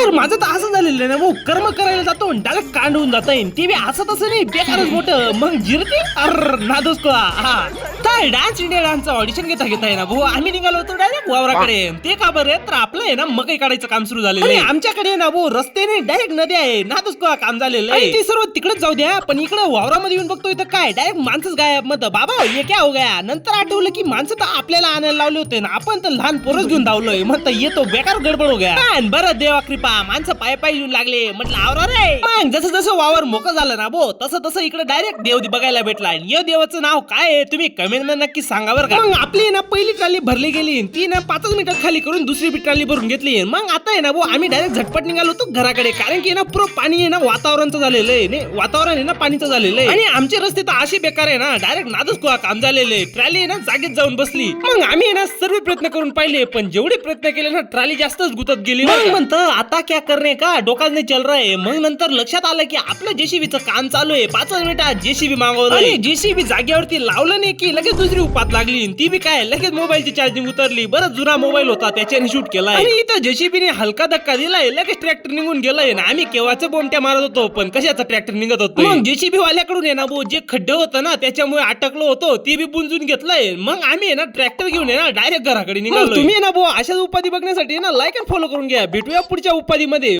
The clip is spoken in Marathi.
यार माझं तर असं झालेलं आहे ना भाऊ, कर्म करायला जातो डायरेक्ट कांड होऊन जाता येईल. ते बी असं तसं नाही, बेकारच मोठं. मग जिरते अर नादोस को हा काय डान्स इंडिया डान्सचं ऑडिशन घेता आहे ना भाऊ. आम्ही निघालो होतो डायरेक्ट वावराकडे. ते का बरं तर आपलं आहे ना मकई काढायचं काम सुरू झालेलं आहे. आमच्याकडे ना भाऊ रस्ते नाही, डायरेक्ट नदी आहे. नादोस को काम झालेलं आहे. ते सर्व तिकडेच जाऊ द्या, पण इकडे वावरामध्ये येऊन बघतो इथं काय डायरेक्ट माणसंच गायब. मत बाबा हे काय हो गया. नंतर आठवलं की माणसं तर आपल्याला आणायला लावले होते ना, आपण तर लहान पोरच घेऊन धावलोय. म्हणतं येतो बेकार गडबड हो गया. बरं देवा कृपा, माणसं पाय पाय येऊन लागले. म्हटलं आवरा रे. मग जसं जसं वावर मोकळं झालं ना भाऊ, तसं तसं इकडे डायरेक्ट देव बघायला भेटला. या देवाचं नाव काय आहे तुम्ही कमेंट मध्ये नक्की सांगा बरं का. मग आपली ना पहिली ट्रॉली भरली गेली, ती ना 5 मिनिटात खाली करून दुसरी ट्रॉली भरून घेतली. मग आता आहे ना भाऊ आम्ही डायरेक्ट झटपट निघालो होतो घराकडे, कारण की ना पुरं पाणी आहे ना वातावरणचं झालेलं आहे. नाही वातावरण आहे ना पाणीचं झालेलं आहे. आणि आमचे रस्ते तर असे बेकार आहे ना, डायरेक्ट नादच काम झालेलं आहे. ट्रॉली आहे ना जागेत जाऊन बसली. मग आम्ही ना सर्व प्रयत्न करून पाहिले, पण जेवढे प्रयत्न केले ना ट्रॉली जास्तच गुतत गेली. मग म्हणतं आता क्या करणे का डोका नाही चल रहा है. मग नंतर लक्षात आलं की आपलं जेसीबीचं काम चालू आहे. 5 मिनिटात जेसीबी मागवलं आणि जेसीबी जागेवरती लावलं नाही की लगेच दुसरी उपात लागली. ती बी काय लगेच मोबाईलची चार्जिंग उतरली. बरं जुना मोबाईल होता त्याच्याने शूट केलाय. आणि इथं जेसीबीने हलका धक्का दिलाय, लगेच ट्रॅक्टर निघून गेलाय ना. आम्ही केव्हाचं बोमट्या मारत होतो, पण कशाचा ट्रॅक्टर निघत होतो. मग जेसीबी वाल्याकडून आहे ना भाऊ जे खड्डे होतं ना त्याच्यामुळे अटकलो होतो, ते बी बुंजून घेतलंय. मग आम्ही आहे ना ट्रॅक्टर घेऊन आहे ना डायरेक्ट घराकडे निघालो. तुम्ही ना भाऊ अशाच उपाधी बघण्यासाठी ना लाईक आणि फॉलो करून घ्या. भेटूया पुढच्या उपाधीमध्ये.